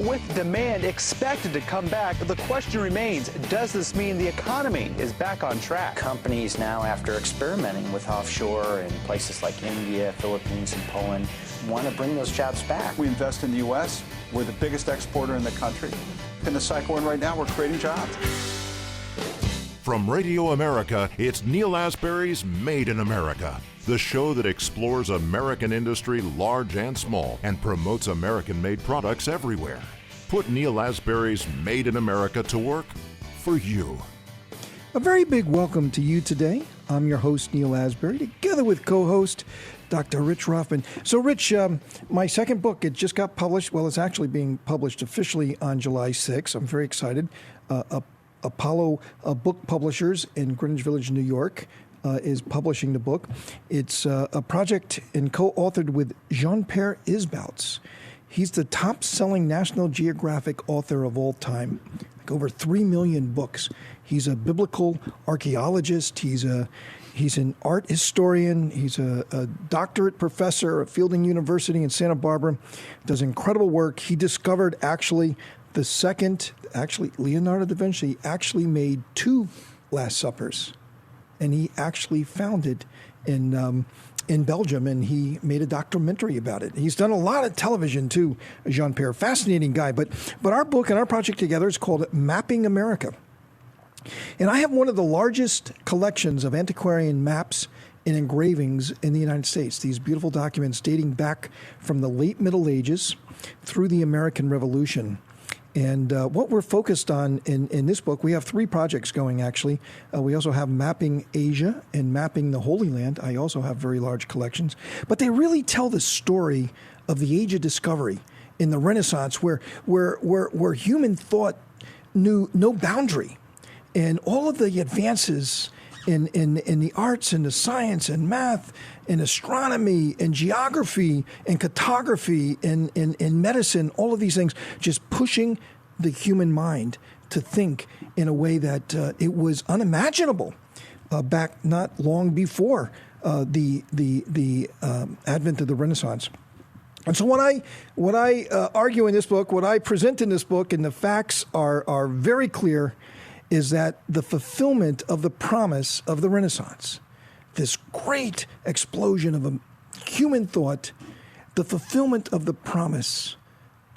with demand expected to come back, the question remains, does this mean the economy is back on track? Companies now, after experimenting with offshore in places like India, Philippines, and Poland, want to bring those jobs back. We invest in the U.S. We're the biggest exporter in the country. In the cycle we're in right now, we're creating jobs. From Radio America, it's Neil Asbury's Made in America, the show that explores American industry, large and small, and promotes American-made products everywhere. Put Neil Asbury's Made in America to work for you. A very big welcome to you today. I'm your host, Neil Asbury, together with co-host Dr. Rich Rothman. So, Rich, my second book, it just got published. Well, it's actually being published officially on July 6th. I'm very excited. Apollo Book Publishers in Greenwich Village, New York, is publishing the book. It's a project and co-authored with Jean-Pierre Isbouts. He's the top-selling National Geographic author of all time, like over 3 million books. He's a biblical archaeologist. He's an art historian. He's a doctorate professor at Fielding University in Santa Barbara. Does incredible work. He discovered Leonardo da Vinci actually made 2 Last Suppers, and he actually found it in Belgium, and he made a documentary about it. He's done a lot of television too, Jean-Pierre. Fascinating guy. But our book and our project together is called Mapping America. And I have one of the largest collections of antiquarian maps and engravings in the United States. These beautiful documents dating back from the late Middle Ages through the American Revolution. And what we're focused on in this book, we have 3 projects going, actually. We also have Mapping Asia and Mapping the Holy Land. I also have very large collections. But they really tell the story of the Age of Discovery in the Renaissance, where human thought knew no boundary. And all of the advances in the arts and the science and math and astronomy and geography and cartography and medicine, all of these things, just pushing the human mind to think in a way that it was unimaginable back not long before the advent of the Renaissance. And so what I argue in this book, what I present in this book, and the facts are very clear, is that the fulfillment of the promise of the Renaissance, this great explosion of a human thought, the fulfillment of the promise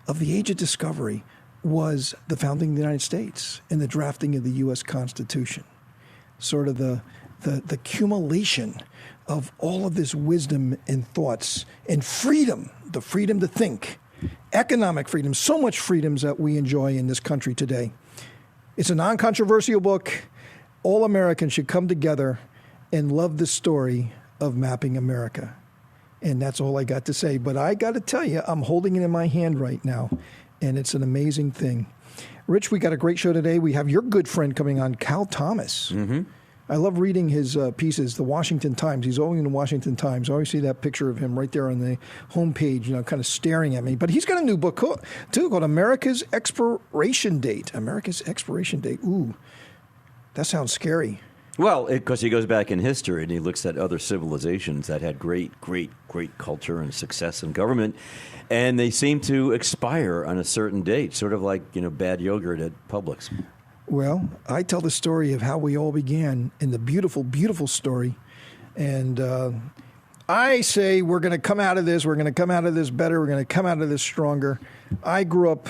of the Age of Discovery was the founding of the United States and the drafting of the U.S. Constitution, sort of the accumulation of all of this wisdom and thoughts and freedom, the freedom to think, economic freedom, so much freedoms that we enjoy in this country today. It's a non-controversial book. All Americans should come together and love the story of Mapping America. And that's all I got to say. But I got to tell you, I'm holding it in my hand right now, and it's an amazing thing. Rich, we got a great show today. We have your good friend coming on, Cal Thomas. Mm-hmm. I love reading his pieces, the Washington Times. He's always in the Washington Times. I always see that picture of him right there on the homepage, kind of staring at me. But he's got a new book, too, called America's Expiration Date. America's Expiration Date. Ooh, that sounds scary. Well, because he goes back in history and he looks at other civilizations that had great culture and success in government, and they seem to expire on a certain date, sort of like, bad yogurt at Publix. Well, I tell the story of how we all began in the beautiful, beautiful story. And I say we're going to come out of this. We're going to come out of this better. We're going to come out of this stronger. I grew up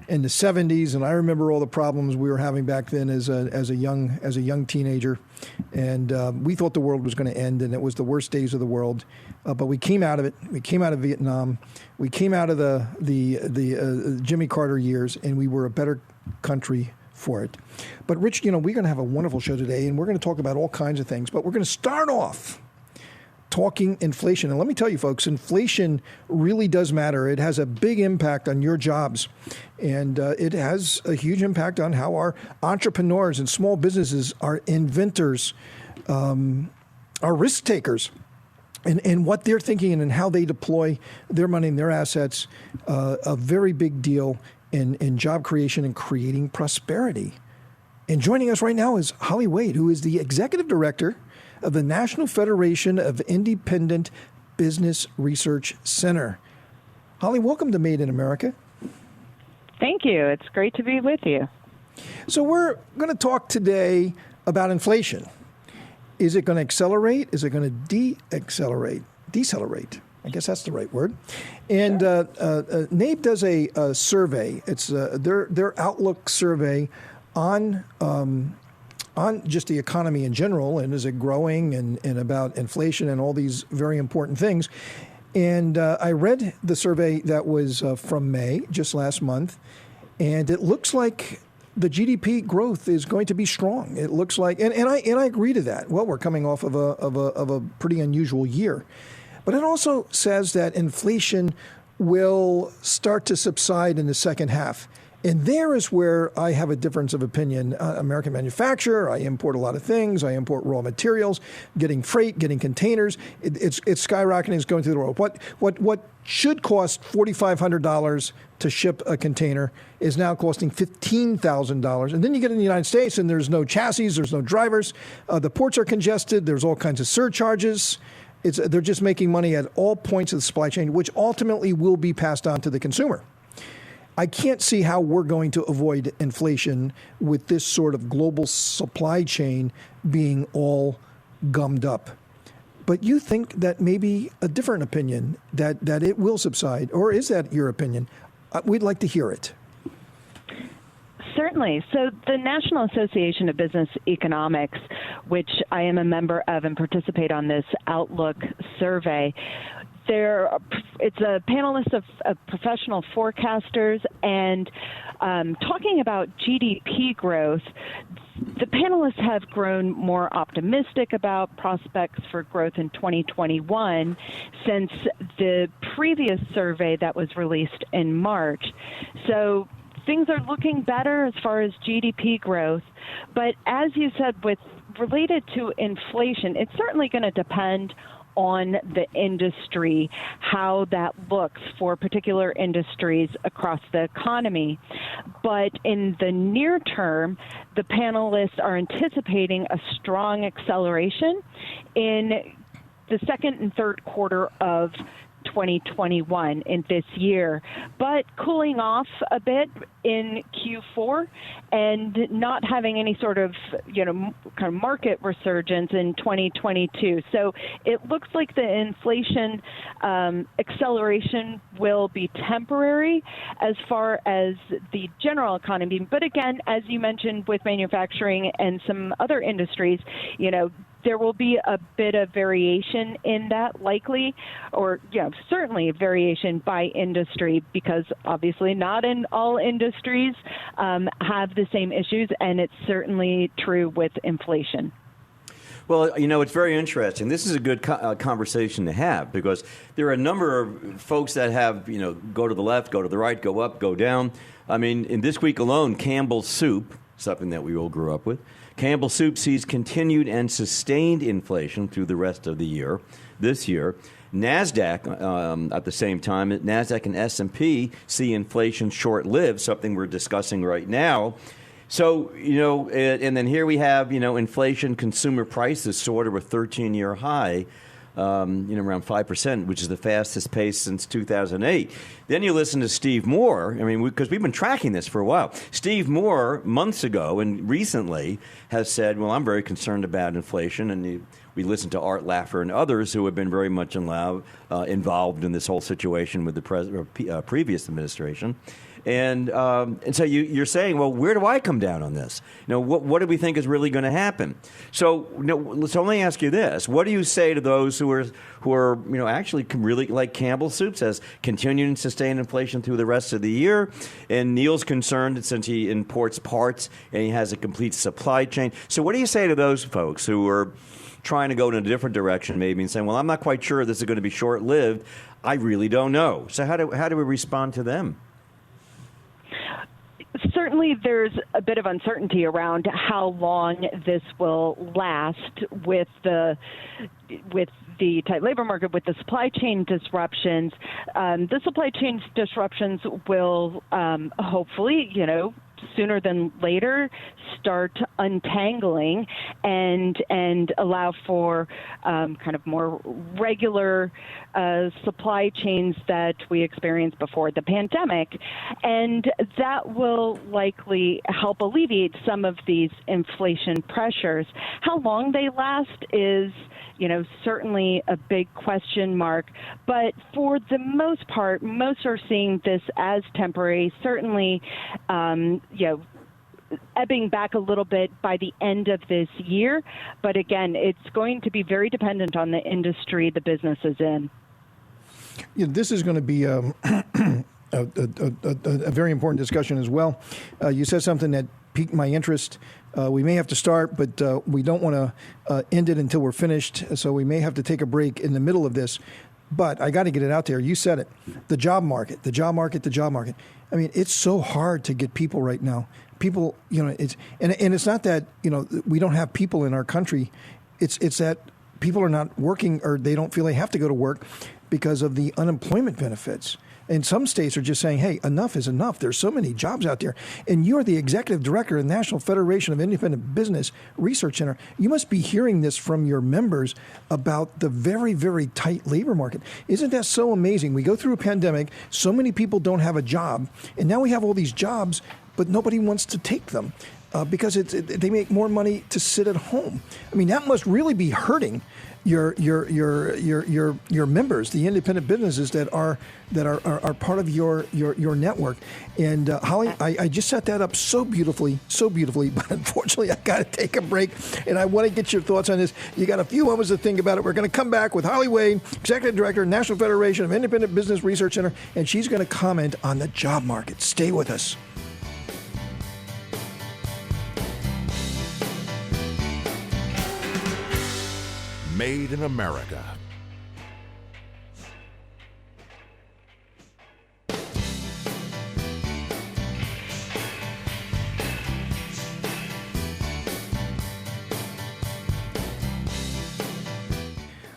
in the 70s, and I remember all the problems we were having back then as a young teenager. And we thought the world was going to end, and it was the worst days of the world. But we came out of it. We came out of Vietnam. We came out of the Jimmy Carter years, and we were a better country for it. But Rich, we're going to have a wonderful show today, and we're going to talk about all kinds of things. But we're going to start off talking inflation. And let me tell you, folks, inflation really does matter. It has a big impact on your jobs, and it has a huge impact on how our entrepreneurs and small businesses, our inventors, our risk takers, and what they're thinking and how they deploy their money and their assets, a very big deal in job creation and creating prosperity. And joining us right now is Holly Wade, who is the executive director of the National Federation of Independent Business Research Center. Holly, welcome to Made in America. Thank you. It's great to be with you. So we're going to talk today about inflation. Is it going to accelerate? Is it going to decelerate? I guess that's the right word. And NABE does a survey. It's their outlook survey on just the economy in general, and is it growing, and about inflation and all these very important things. And I read the survey that was from May, just last month, and it looks like the GDP growth is going to be strong. It looks like, and I agree to that. Well, we're coming off of a pretty unusual year. But it also says that inflation will start to subside in the second half. And there is where I have a difference of opinion. American manufacturer, I import a lot of things. I import raw materials, getting freight, getting containers. It's skyrocketing. It's going through the roof. What should cost $4,500 to ship a container is now costing $15,000. And then you get in the United States and there's no chassis, there's no drivers. The ports are congested. There's all kinds of surcharges. They're just making money at all points of the supply chain, which ultimately will be passed on to the consumer. I can't see how we're going to avoid inflation with this sort of global supply chain being all gummed up. But you think that maybe a different opinion, that it will subside, or is that your opinion? We'd like to hear it. Certainly. So the National Association of Business Economics, which I am a member of and participate on this Outlook survey, it's a panelist of professional forecasters, and talking about GDP growth, the panelists have grown more optimistic about prospects for growth in 2021 since the previous survey that was released in March. So things are looking better as far as GDP growth. But as you said, related to inflation, it's certainly going to depend on the industry, how that looks for particular industries across the economy. But in the near term, the panelists are anticipating a strong acceleration in the second and third quarter of 2021 in this year, but cooling off a bit in Q4 and not having any sort of, kind of market resurgence in 2022. So it looks like the inflation acceleration will be temporary as far as the general economy. But again, as you mentioned with manufacturing and some other industries, there will be a bit of variation in that, likely, or certainly variation by industry, because obviously not in all industries have the same issues, and it's certainly true with inflation. Well, it's very interesting. This is a good conversation to have, because there are a number of folks that have, go to the left, go to the right, go up, go down. I mean, in this week alone, Campbell's Soup, something that we all grew up with, Campbell Soup sees continued and sustained inflation through the rest of the year, this year. NASDAQ, at the same time, NASDAQ and S&P see inflation short-lived, something we're discussing right now. So, and then here we have, inflation, consumer prices sort of a 13-year high, around 5%, which is the fastest pace since 2008. Then you listen to Steve Moore. Because we've been tracking this for a while. Steve Moore, months ago and recently, has said, well, I'm very concerned about inflation. And we listened to Art Laffer and others who have been very much involved in this whole situation with the previous administration. And so you're saying, well, where do I come down on this? What do we think is really going to happen? So let me ask you this: what do you say to those who are actually really, like Campbell Soup says, continuing to sustain inflation through the rest of the year? And Neil's concerned since he imports parts and he has a complete supply chain. So what do you say to those folks who are trying to go in a different direction, maybe, and saying, well, I'm not quite sure this is going to be short-lived. I really don't know. So how do we respond to them? Certainly, there's a bit of uncertainty around how long this will last with the tight labor market, with the supply chain disruptions. The supply chain disruptions will hopefully, sooner than later start untangling and allow for kind of more regular supply chains that we experienced before the pandemic. And that will likely help alleviate some of these inflation pressures. How long they last is, certainly a big question mark. But for the most part, most are seeing this as temporary, certainly, ebbing back a little bit by the end of this year. But again, it's going to be very dependent on the industry the business is in. This is going to be a very important discussion as well. You said something that piqued my interest. We may have to start, but we don't want to end it until we're finished. So we may have to take a break in the middle of this. But I got to get it out there. You said it. The job market. I mean, it's so hard to get people right now. People, it's not that, we don't have people in our country. It's that people are not working, or they don't feel they have to go to work because of the unemployment benefits. And some states are just saying, hey, enough is enough. There's so many jobs out there. And you're the executive director of the National Federation of Independent Business Research Center. You must be hearing this from your members about the very, very tight labor market. Isn't that so amazing? We go through a pandemic. So many people don't have a job. And now we have all these jobs, but nobody wants to take them because they make more money to sit at home. I mean, that must really be hurting your members, the independent businesses that are part of your network. And Holly, I just set that up so beautifully, but unfortunately I got to take a break, and I want to get your thoughts on this. You got a few moments to think about it. We're going to come back with Holly Wade, Executive Director, National Federation of Independent Business Research Center, and she's going to comment on the job market. Stay with us. Made in America.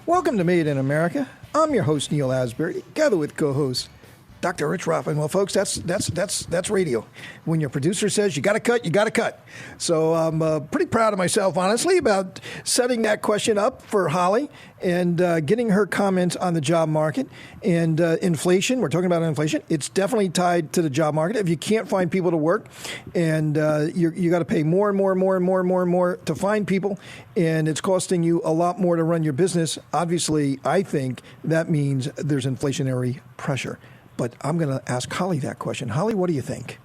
Welcome to Made in America. I'm your host, Neil Asbury, together with co-host Dr. Rich Rothman. Well, folks, that's radio. When your producer says you got to cut, you got to cut. So I'm pretty proud of myself, honestly, about setting that question up for Holly and getting her comments on the job market and inflation. We're talking about inflation. It's definitely tied to the job market. If you can't find people to work, and you got to pay more and more to find people, and it's costing you a lot more to run your business, obviously, I think that means there's inflationary pressure. But I'm going to ask Holly that question. Holly, what do you think?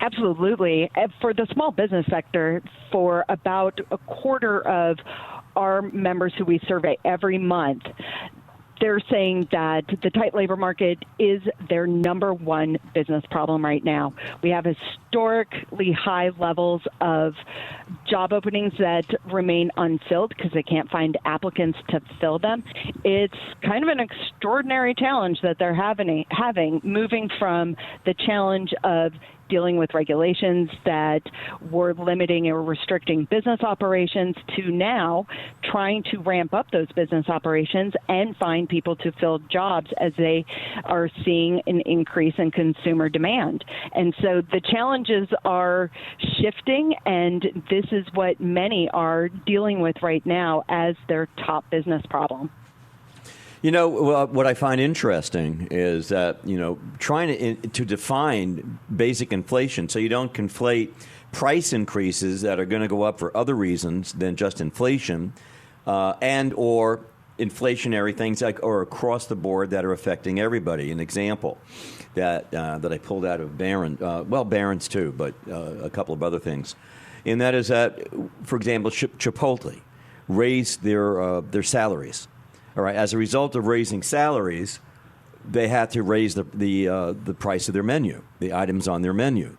Absolutely. For the small business sector, for about a quarter of our members who we survey every month, they're saying that the tight labor market is their number one business problem right now. We have historically high levels of job openings that remain unfilled because they can't find applicants to fill them. It's kind of an extraordinary challenge that they're having moving from the challenge of dealing with regulations that were limiting or restricting business operations to now trying to ramp up those business operations and find people to fill jobs as they are seeing an increase in consumer demand. And so the challenges are shifting, and this is what many are dealing with right now as their top business problem. What I find interesting is that, trying to define basic inflation so you don't conflate price increases that are going to go up for other reasons than just inflation and or inflationary things or across the board that are affecting everybody. An example that I pulled out of Barron's too, but a couple of other things. And that is that, for example, Chipotle raised their salaries. All right. As a result of raising salaries, they had to raise the price of their menu, the items on their menu.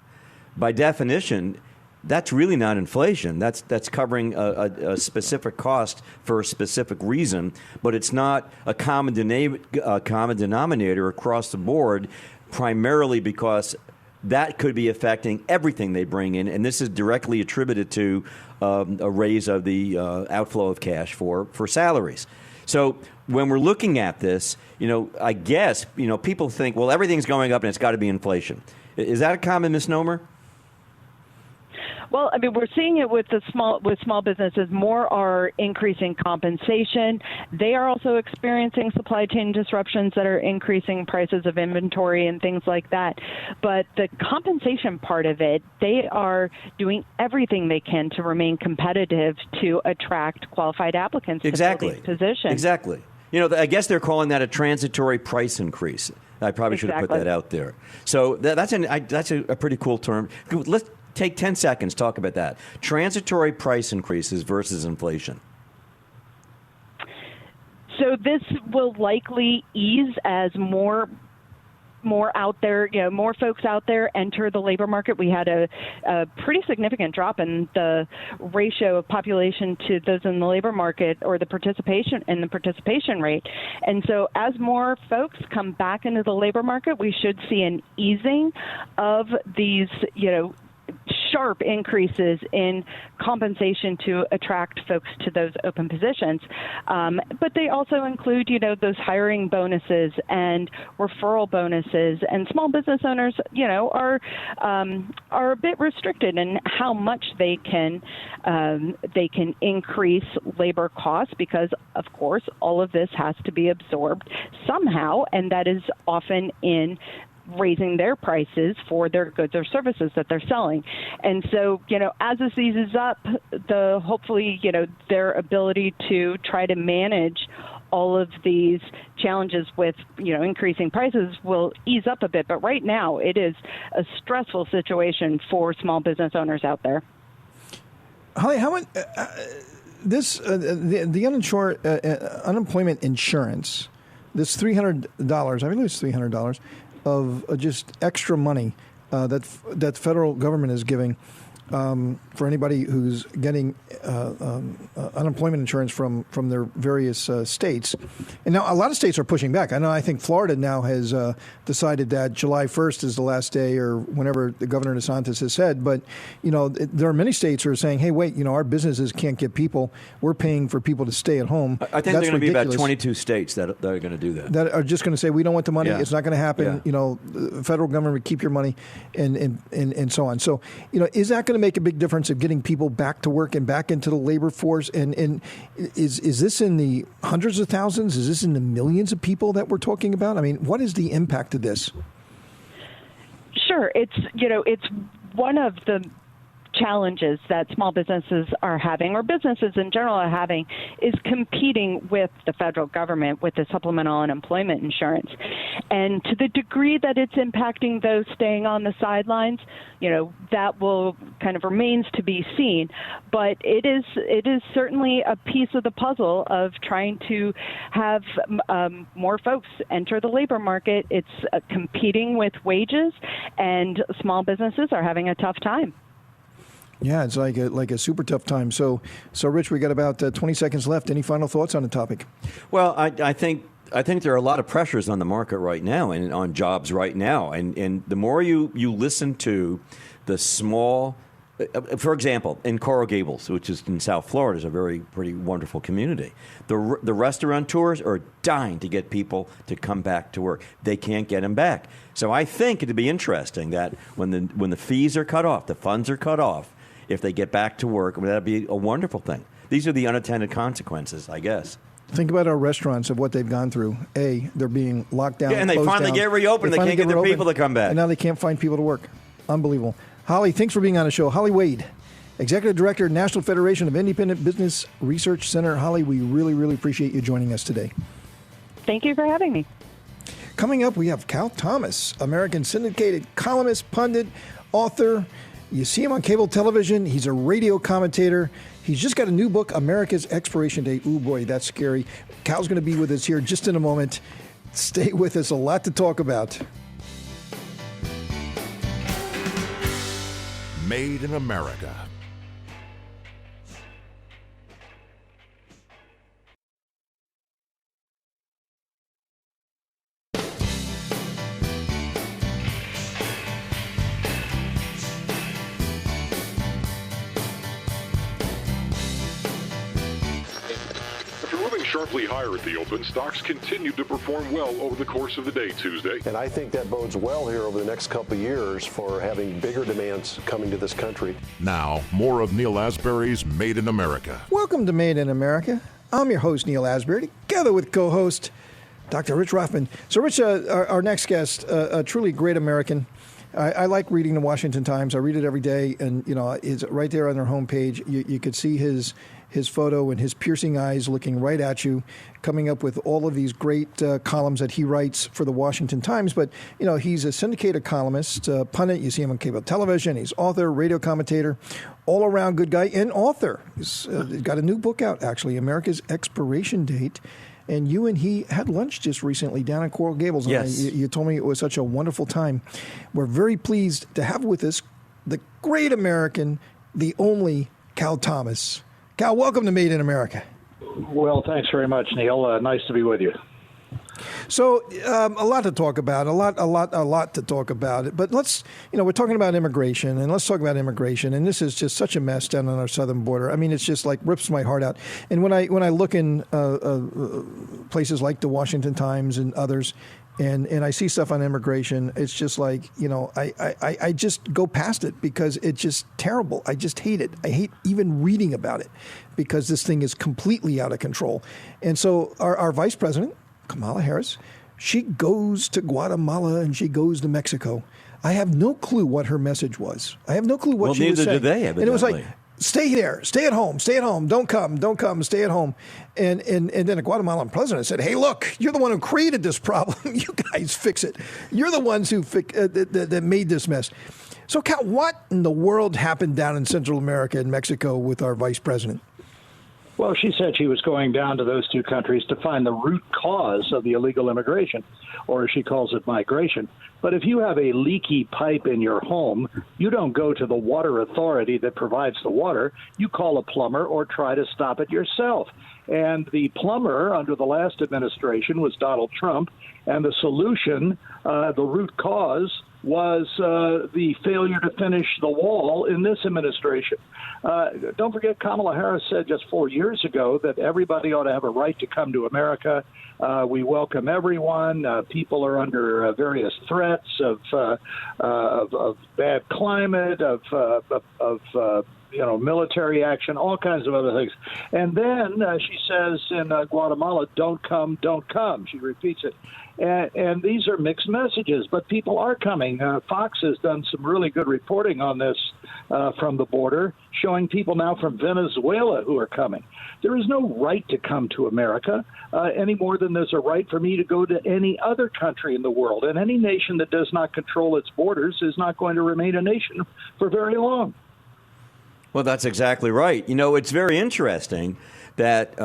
By definition, that's really not inflation. That's covering a specific cost for a specific reason, but it's not a common denominator across the board, primarily because that could be affecting everything they bring in, and this is directly attributed to a raise of the outflow of cash for salaries. So when we're looking at this, I guess, people think, well, everything's going up and it's got to be inflation. Is that a common misnomer? Well, I mean, we're seeing it with small businesses. More are increasing compensation. They are also experiencing supply chain disruptions that are increasing prices of inventory and things like that. But the compensation part of it, they are doing everything they can to remain competitive to attract qualified applicants to fill these positions. Exactly. I guess they're calling that a transitory price increase. I probably should have put that out there. So that's a pretty cool term. Let's take 10 seconds, talk about that. Transitory price increases versus inflation. So this will likely ease as more out there, more folks out there enter the labor market. We had a pretty significant drop in the ratio of population to those in the labor market, or the participation rate. And so as more folks come back into the labor market, we should see an easing of these, sharp increases in compensation to attract folks to those open positions. But they also include, those hiring bonuses and referral bonuses. And small business owners, are a bit restricted in how much they can increase labor costs, because, of course, all of this has to be absorbed somehow, and that is often in raising their prices for their goods or services that they're selling. And so, as this eases up, hopefully, their ability to try to manage all of these challenges with, increasing prices will ease up a bit. But right now, it is a stressful situation for small business owners out there. Holly, how much the uninsured unemployment insurance, this $300, I believe it's $300. Of just extra money that federal government is giving for anybody who's getting unemployment insurance from their various states. And now a lot of states are pushing back. I think Florida now has decided that July 1st is the last day, or whenever the Governor DeSantis has said. But, there are many states who are saying, hey, wait, our businesses can't get people. We're paying for people to stay at home. I think they're going to be about 22 states that are going to do that. That are just going to say, we don't want the money. Yeah. It's not going to happen. Yeah. The federal government keep your money and so on. So, is that going to make a big difference of getting people back to work and back into the labor force? And is this in the hundreds of thousands? Is this in the millions of people that we're talking about? I mean, what is the impact of this? Sure. It's one of the challenges that small businesses are having, or businesses in general are having, is competing with the federal government with the supplemental unemployment insurance. And to the degree that it's impacting those staying on the sidelines, that will kind of remains to be seen. But it is certainly a piece of the puzzle of trying to have more folks enter the labor market. It's competing with wages, and small businesses are having a tough time. Yeah, it's like a super tough time. So Rich, we got about 20 seconds left. Any final thoughts on the topic? Well, I think there are a lot of pressures on the market right now and on jobs right now. And the more you listen to the small, for example, in Coral Gables, which is in South Florida, is a pretty wonderful community. The restaurateurs are dying to get people to come back to work. They can't get them back. So I think it'd be interesting that when the fees are cut off, the funds are cut off, if they get back to work, that'd be a wonderful thing. These are the unintended consequences, I guess. Think about our restaurants, of what they've gone through. They're being locked down. Yeah, and they finally get reopened. They can't get their people to come back. And now they can't find people to work. Unbelievable. Holly, thanks for being on the show. Holly Wade, Executive Director, National Federation of Independent Business Research Center. Holly, we really, really appreciate you joining us today. Thank you for having me. Coming up, we have Cal Thomas, American syndicated columnist, pundit, author. You see him on cable television. He's a radio commentator. He's just got a new book, America's Expiration Date. Ooh, boy, that's scary. Cal's going to be with us here just in a moment. Stay with us. A lot to talk about. Made in America. sharply higher at the open. Stocks continued to perform well over the course of the day Tuesday. And I think that bodes well here over the next couple of years for having bigger demands coming to this country. Now, more of Neil Asbury's Made in America. Welcome to Made in America. I'm your host, Neil Asbury, together with co-host Dr. Rich Rothman. So, Rich, our next guest, a truly great American. I like reading the Washington Times. I read it every day, and it's right there on their homepage. You could see his photo and his piercing eyes looking right at you, coming up with all of these great columns that he writes for the Washington Times. But he's a syndicated columnist, pundit. You see him on cable television. He's author, radio commentator, all around good guy, and author. He's got a new book out, actually, America's Expiration Date. And you and he had lunch just recently down in Coral Gables. Yes. And you told me it was such a wonderful time. We're very pleased to have with us the great American, the only Cal Thomas. Cal, welcome to Made in America. Well, thanks very much, Neil. Nice to be with you. So, a lot to talk about, a lot to talk about. But let's, we're talking about immigration, and let's talk about immigration. And this is just such a mess down on our southern border. I mean, it's just like rips my heart out. And when I look in places like the Washington Times and others, and I see stuff on immigration, it's just like, I just go past it because it's just terrible. I just hate it. I hate even reading about it because this thing is completely out of control. And so our vice president, Kamala Harris, she goes to Guatemala and she goes to Mexico. I have no clue what her message was. I have no clue what she was saying. Well, neither do they, evidently. And it was like, stay there, stay at home, don't come, stay at home. And then a Guatemalan president said, hey, look, you're the one who created this problem. You guys fix it. You're the ones who that made this mess. So, Cal, what in the world happened down in Central America and Mexico with our vice president? Well, she said she was going down to those two countries to find the root cause of the illegal immigration, or as she calls it, migration. But if you have a leaky pipe in your home, you don't go to the water authority that provides the water. You call a plumber or try to stop it yourself. And the plumber under the last administration was Donald Trump, and the solution, the root cause, was the failure to finish the wall in this administration. Don't forget, Kamala Harris said just 4 years ago that everybody ought to have a right to come to America. We welcome everyone. People are under various threats of bad climate, of military action, all kinds of other things. And then she says in Guatemala, don't come, don't come. She repeats it. And these are mixed messages, but people are coming. Fox has done some really good reporting on this from the border, showing people now from Venezuela who are coming. There is no right to come to America any more than there's a right for me to go to any other country in the world. And any nation that does not control its borders is not going to remain a nation for very long. Well, that's exactly right. It's very interesting that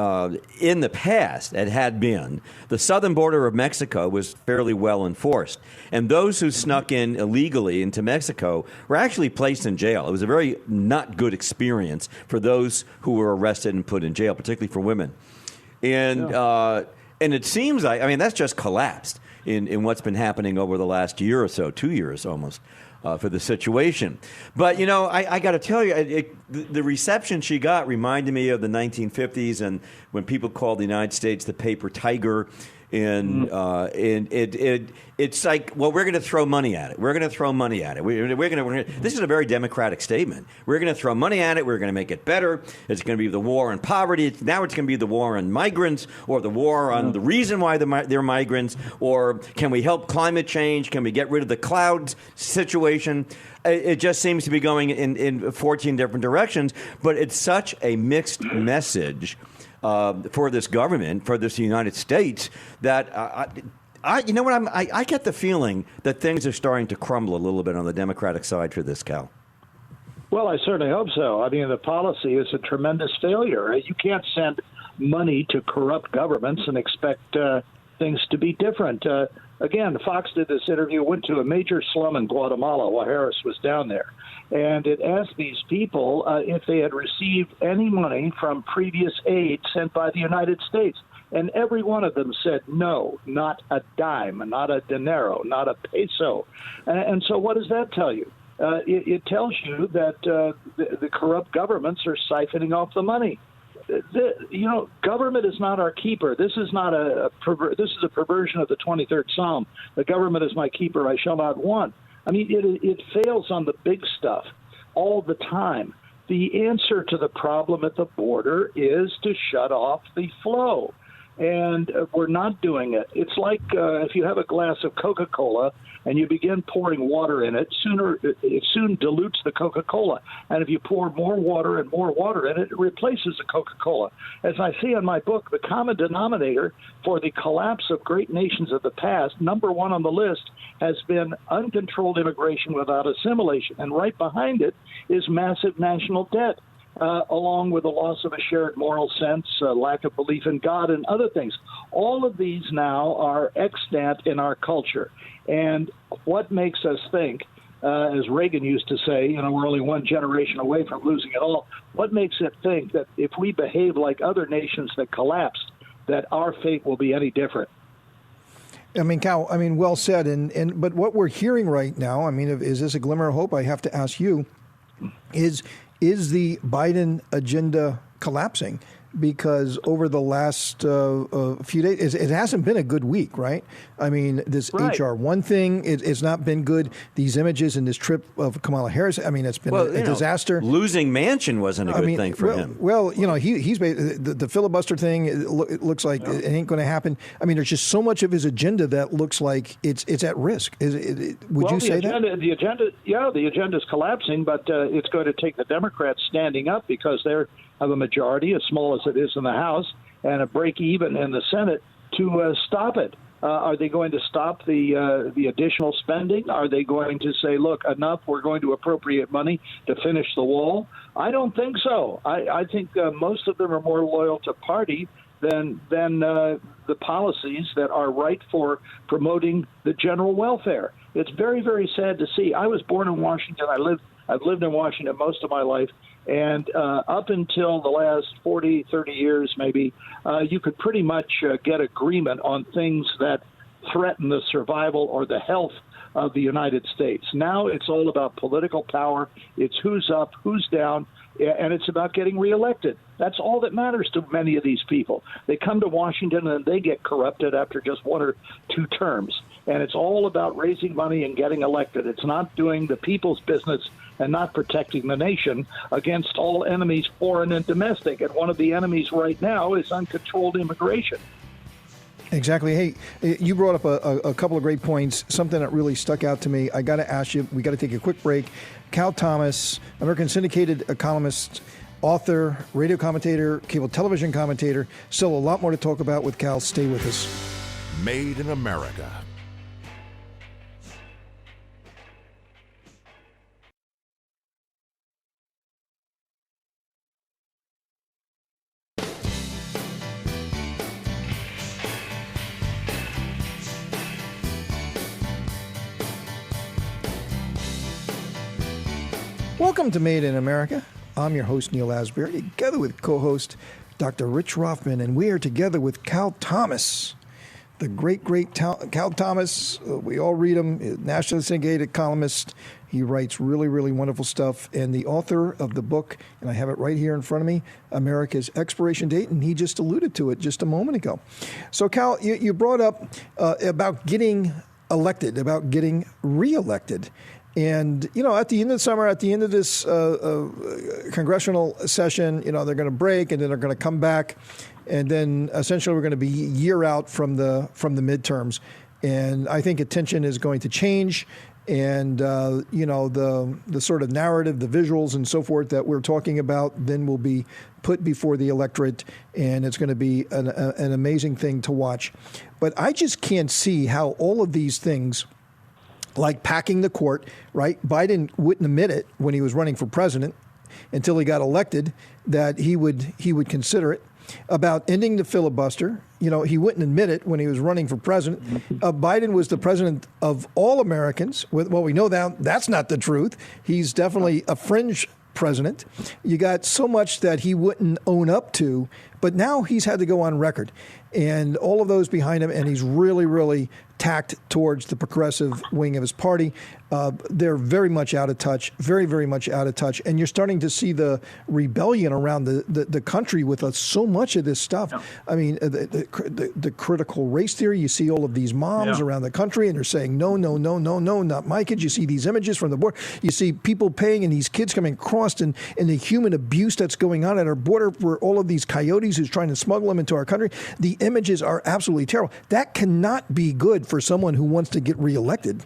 in the past, it had been, the southern border of Mexico was fairly well enforced. And those who snuck in illegally into Mexico were actually placed in jail. It was a very not good experience for those who were arrested and put in jail, particularly for women. And it seems like, that's just collapsed in what's been happening over the last year or so, 2 years almost. For the situation. But, I got to tell you, the reception she got reminded me of the 1950s and when people called the United States the paper tiger. And it's like, well, we're going to throw money at it. We're going to throw money at it. This is a very democratic statement. We're going to throw money at it. We're going to make it better. It's going to be the war on poverty. Now it's going to be the war on migrants, or the war on the reason why they're migrants, or can we help climate change? Can we get rid of the cloud situation? It just seems to be going in 14 different directions. But it's such a mixed message for this government, for this United States, that I get the feeling that things are starting to crumble a little bit on the Democratic side for this, Cal. Well, I certainly hope so. The policy is a tremendous failure. You can't send money to corrupt governments and expect things to be different. Again, Fox did this interview, went to a major slum in Guatemala while Harris was down there. And it asked these people if they had received any money from previous aid sent by the United States. And every one of them said no, not a dime, not a dinero, not a peso. And so what does that tell you? It tells you that the corrupt governments are siphoning off the money. government is not our keeper. This is not this is a perversion of the 23rd Psalm. The government is my keeper; I shall not want. I mean, it fails on the big stuff all the time. The answer to the problem at the border is to shut off the flow. And we're not doing it. It's like if you have a glass of Coca-Cola and you begin pouring water in it, it soon dilutes the Coca-Cola. And if you pour more water and more water in it, it replaces the Coca-Cola. As I see in my book, the common denominator for the collapse of great nations of the past, number one on the list, has been uncontrolled immigration without assimilation. And right behind it is massive national debt. Along with the loss of a shared moral sense, lack of belief in God, and other things. All of these now are extant in our culture. And what makes us think, as Reagan used to say, we're only one generation away from losing it all, what makes it think that if we behave like other nations that collapsed, that our fate will be any different? I mean, Cal, well said. But what we're hearing right now, is this a glimmer of hope? I have to ask you, is the Biden agenda collapsing? Because over the last few days, it hasn't been a good week, right? I mean, this right. HR1 thing, it's not been good. These images and this trip of Kamala Harris, it's been a disaster. Losing Manchin wasn't a good thing for him. Well, he's the filibuster thing, it looks like it ain't going to happen. There's just so much of his agenda that looks like it's at risk. Would you say that? The agenda is collapsing, but it's going to take the Democrats standing up because they're have a majority, as small as it is in the House, and a break even in the Senate to stop it. Are they going to stop the additional spending? Are they going to say, look, enough, we're going to appropriate money to finish the wall? I don't think so. I think most of them are more loyal to party than the policies that are right for promoting the general welfare. It's very, very sad to see. I was born in Washington. I've lived in Washington most of my life. And up until the last 40, 30 years, maybe, you could pretty much get agreement on things that threaten the survival or the health of the United States. Now it's all about political power. It's who's up, who's down, and it's about getting reelected. That's all that matters to many of these people. They come to Washington and they get corrupted after just one or two terms. And it's all about raising money and getting elected. It's not doing the people's business and not protecting the nation against all enemies, foreign and domestic. And one of the enemies right now is uncontrolled immigration. Exactly. Hey, you brought up a couple of great points, something that really stuck out to me. I got to ask you, we got to take a quick break. Cal Thomas, American syndicated columnist, author, radio commentator, cable television commentator. Still a lot more to talk about with Cal. Stay with us. Made in America. Welcome to Made in America. I'm your host, Neil Asbury, together with co-host Dr. Rich Rothman, and we are together with Cal Thomas, the great Cal Thomas. We all read him, nationally syndicated columnist. He writes really, really wonderful stuff, and the author of the book, and I have it right here in front of me, America's Expiration Date, and he just alluded to it just a moment ago. So, Cal, you brought up about getting elected, about getting reelected. And, at the end of the summer, at the end of this congressional session, they're going to break and then they're going to come back. And then essentially we're going to be a year out from the midterms. And I think attention is going to change. And, the sort of narrative, the visuals and so forth that we're talking about then will be put before the electorate. And it's going to be an amazing thing to watch. But I just can't see how all of these things, like packing the court, right? Biden wouldn't admit it when he was running for president until he got elected that he would consider it. About ending the filibuster, he wouldn't admit it when he was running for president. Biden was the president of all Americans. Well, we know that's not the truth. He's definitely a fringe president. You got so much that he wouldn't own up to, But now he's had to go on record, and all of those behind him, and he's really, really tacked towards the progressive wing of his party. They're very much out of touch, very, very much out of touch. And you're starting to see the rebellion around the country with so much of this stuff. Yeah. I mean, the critical race theory, you see all of these moms around the country, and they're saying, no, no, no, no, no, not my kids. You see these images from the border. You see people paying and these kids coming across, and the human abuse that's going on at our border for all of these coyotes who's trying to smuggle them into our country. The images are absolutely terrible. That cannot be good for someone who wants to get reelected.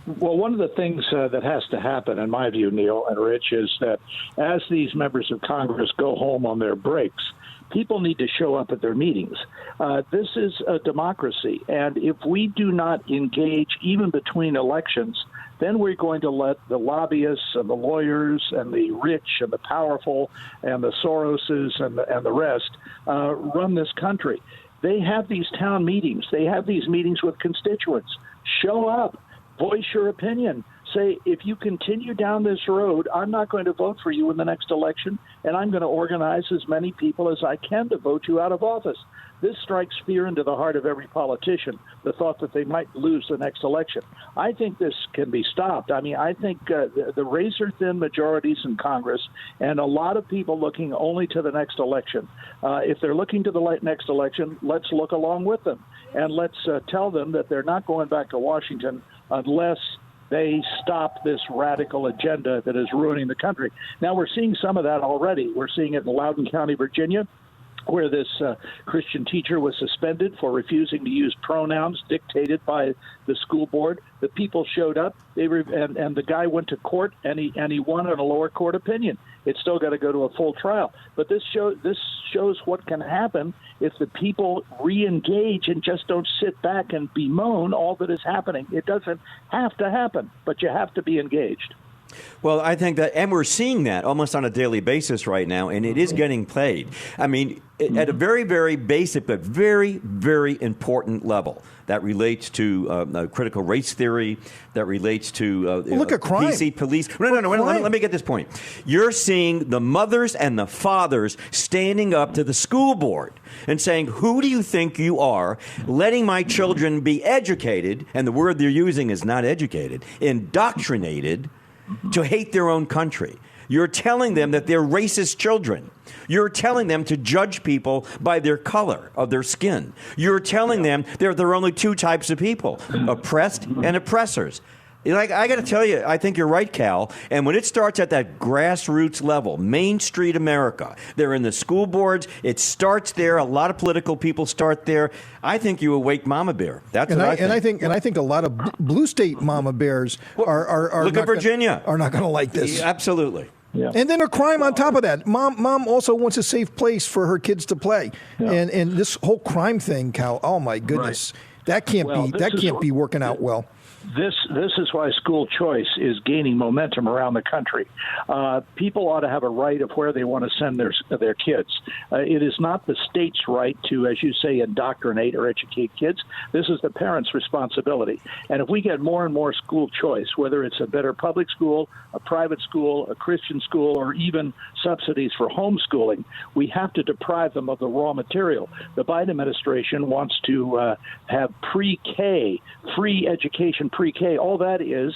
Well, one of the things that has to happen, in my view, Neil and Rich, is that as these members of Congress go home on their breaks, people need to show up at their meetings. This is a democracy, and if we do not engage even between elections, then we're going to let the lobbyists and the lawyers and the rich and the powerful and the Soroses and the rest run this country. They have these town meetings. They have these meetings with constituents. Show up. Voice your opinion. Say, if you continue down this road, I'm not going to vote for you in the next election, and I'm going to organize as many people as I can to vote you out of office. This strikes fear into the heart of every politician, the thought that they might lose the next election. I think this can be stopped. I mean, I think the razor-thin majorities in Congress and a lot of people looking only to the next election, if they're looking to the next election, let's look along with them, and let's tell them that they're not going back to Washington unless they stop this radical agenda that is ruining the country. Now, we're seeing some of that already. We're seeing it in Loudoun County, Virginia, where this Christian teacher was suspended for refusing to use pronouns dictated by the school board. The people showed up, and the guy went to court, and he won on a lower court opinion. It's still got to go to a full trial. But this shows what can happen if the people re-engage and just don't sit back and bemoan all that is happening. It doesn't have to happen, but you have to be engaged. Well, I think that, and we're seeing that almost on a daily basis right now, and it is getting played. I mean, at a very, very basic but very, very important level that relates to critical race theory, that relates to look at crime. PC police. No, let me get this point. You're seeing the mothers and the fathers standing up to the school board and saying, who do you think you are, letting my children be educated, and the word they're using is not educated, indoctrinated, to hate their own country. You're telling them that they're racist children. You're telling them to judge people by their color of their skin. You're telling them there are only two types of people, oppressed and oppressors. Like, I got to tell you, I think you're right, Cal. And when it starts at that grassroots level, Main Street America, they're in the school boards. It starts there. A lot of political people start there. I think you awake Mama Bear. That's what I think. And I think a lot of blue state Mama Bears are look at Virginia are not going to like this. Yeah, absolutely. Yeah. And then a crime on top of that. Mom also wants a safe place for her kids to play. Yeah. And this whole crime thing, Cal. Oh my goodness, right. that can't be working out well. This is why school choice is gaining momentum around the country. People ought to have a right of where they want to send their kids. It is not the state's right to, as you say, indoctrinate or educate kids. This is the parents' responsibility. And if we get more and more school choice, whether it's a better public school, a private school, a Christian school, or even subsidies for homeschooling, we have to deprive them of the raw material. The Biden administration wants to have pre-K, free education pre-K. All that is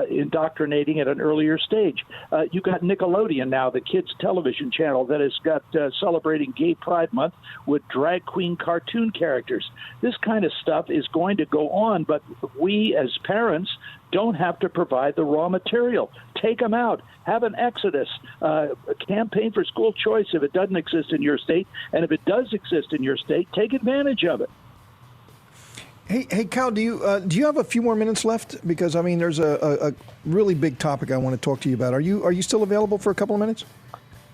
indoctrinating at an earlier stage. You've got Nickelodeon now, the kids' television channel that has got celebrating Gay Pride Month with drag queen cartoon characters. This kind of stuff is going to go on, but we as parents don't have to provide the raw material. Take them out. Have an exodus. Campaign for school choice if it doesn't exist in your state, and if it does exist in your state, take advantage of it. Hey, Cal, do you have a few more minutes left? Because, I mean, there's a really big topic I want to talk to you about. Are you still available for a couple of minutes?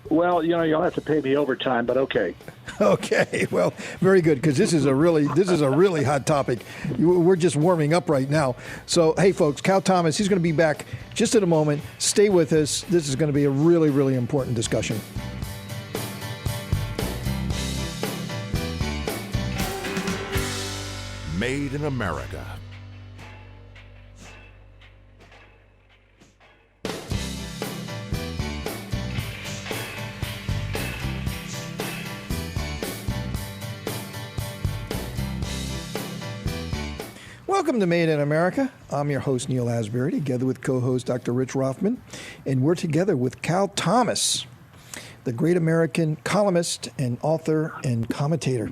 Well, you'll have to pay me overtime, but okay. Okay, well, very good, because this is a really hot topic. We're just warming up right now. So, hey, folks, Cal Thomas, he's going to be back just in a moment. Stay with us. This is going to be a really, really important discussion. Made in America. Welcome to Made in America. I'm your host, Neil Asbury, together with co-host Dr. Rich Rothman, and we're together with Cal Thomas, the great American columnist and author and commentator.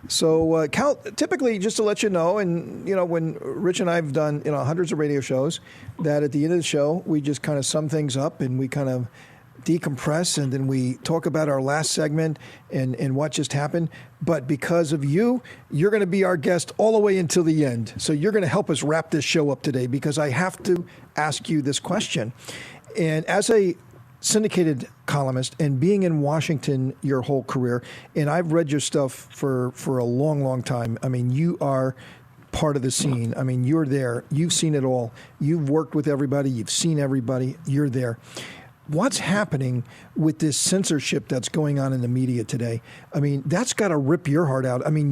So, Cal, typically, just to let you know, and, when Rich and I have done, hundreds of radio shows, that at the end of the show, we just kind of sum things up and we kind of decompress, and then we talk about our last segment and what just happened. But because of you're going to be our guest all the way until the end. So you're going to help us wrap this show up today, because I have to ask you this question. And as a syndicated columnist and being in Washington your whole career, and I've read your stuff for a long, long time. I mean, you are part of the scene. I mean, you're there. You've seen it all. You've worked with everybody. You've seen everybody. You're there. What's happening with this censorship that's going on in the media today? I mean, that's got to rip your heart out. I mean,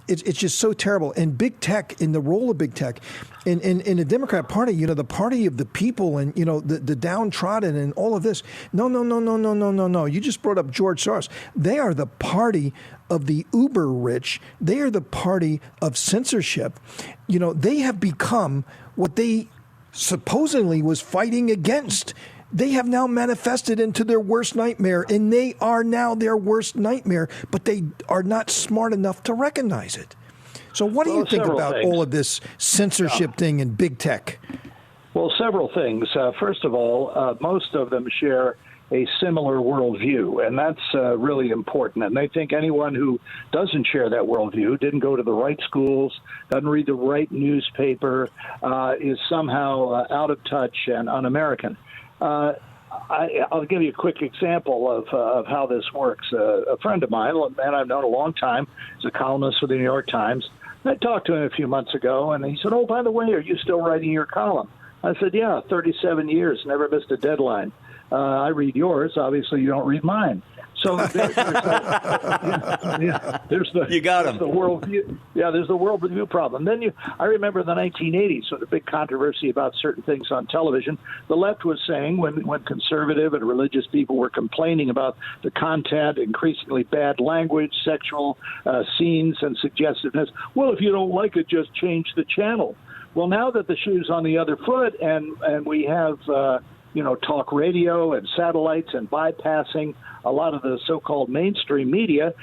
it's just so terrible. And big tech, in the role of big tech, in the Democrat Party, the party of the people and, the downtrodden and all of this. No. You just brought up George Soros. They are the party of the uber rich. They are the party of censorship. They have become what they supposedly was fighting against. They have now manifested into their worst nightmare, and they are now their worst nightmare, but they are not smart enough to recognize it. So what do you think about all of this censorship thing in big tech? Well, several things. First of all, most of them share a similar worldview, and that's really important. And they think anyone who doesn't share that worldview, didn't go to the right schools, doesn't read the right newspaper, is somehow out of touch and un-American. I'll give you a quick example of how this works. A friend of mine, a man I've known a long time, is a columnist for the New York Times. I talked to him a few months ago, and he said, "Oh, by the way, are you still writing your column?" I said, "Yeah, 37 years, never missed a deadline. I read yours. Obviously, you don't read mine." So there's the you got him. The worldview. Yeah, there's the worldview problem. Then I remember the 1980s, so the big controversy about certain things on television. The left was saying when conservative and religious people were complaining about the content, increasingly bad language, sexual scenes, and suggestiveness. Well, if you don't like it, just change the channel. Well, now that the shoe's on the other foot, and we have talk radio and satellites and bypassing a lot of the so-called mainstream media,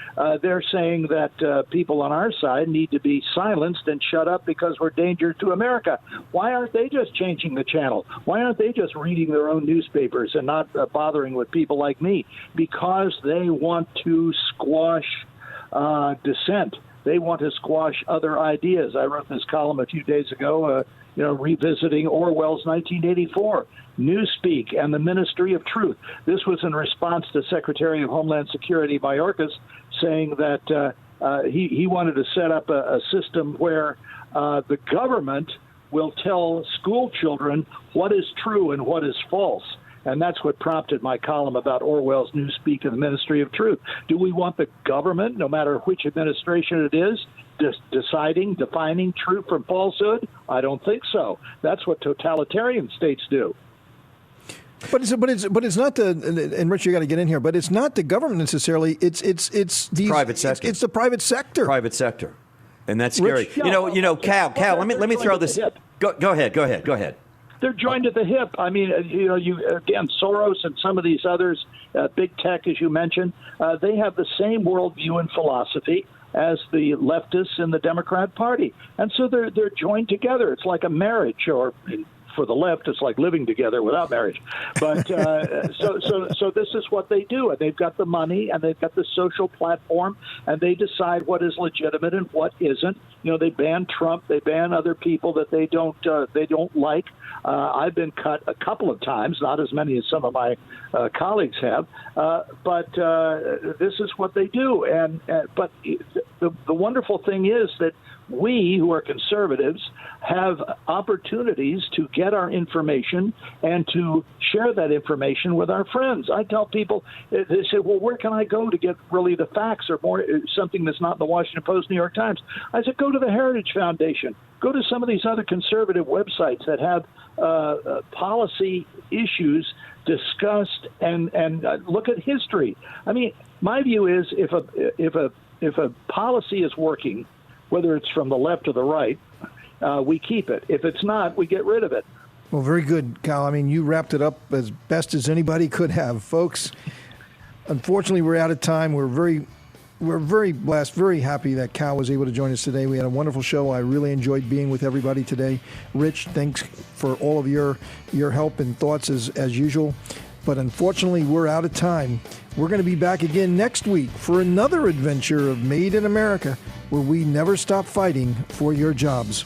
they're saying that people on our side need to be silenced and shut up because we're a danger to America. Why aren't they just changing the channel? Why aren't they just reading their own newspapers and not bothering with people like me? Because they want to squash dissent. They want to squash other ideas. I wrote this column a few days ago, revisiting Orwell's 1984. Newspeak and the Ministry of Truth. This was in response to Secretary of Homeland Security Mayorkas saying that he wanted to set up a system where the government will tell school children what is true and what is false. And that's what prompted my column about Orwell's Newspeak and the Ministry of Truth. Do we want the government, no matter which administration it is, defining truth from falsehood? I don't think so. That's what totalitarian states do. But it's not the, and Rich, you got to get in here. But it's not the government necessarily. It's the private sector. It's the private sector. Private sector, and that's scary. Rich, Cal. Let me throw this. Go ahead. They're joined at the hip. I mean, again, Soros and some of these others, big tech, as you mentioned, they have the same worldview and philosophy as the leftists in the Democrat Party, and so they're joined together. It's like a marriage, or for the left, it's like living together without marriage. But so this is what they do, and they've got the money, and they've got the social platform, and they decide what is legitimate and what isn't. They ban Trump, they ban other people that they don't like. I've been cut a couple of times, not as many as some of my colleagues have, but this is what they do. But the wonderful thing is that we, who are conservatives, have opportunities to get our information and to share that information with our friends. I tell people, they say, well, where can I go to get really the facts or more something that's not in the Washington Post, New York Times? I said, go to the Heritage Foundation. Go to some of these other conservative websites that have policy issues discussed and look at history. I mean, my view is if a policy is working, whether it's from the left or the right, we keep it. If it's not, we get rid of it. Well, very good, Cal. I mean, you wrapped it up as best as anybody could have. Folks, unfortunately, we're out of time. We're very blessed, very happy that Cal was able to join us today. We had a wonderful show. I really enjoyed being with everybody today. Rich, thanks for all of your help and thoughts as usual. But unfortunately, we're out of time. We're going to be back again next week for another adventure of Made in America, where we never stop fighting for your jobs.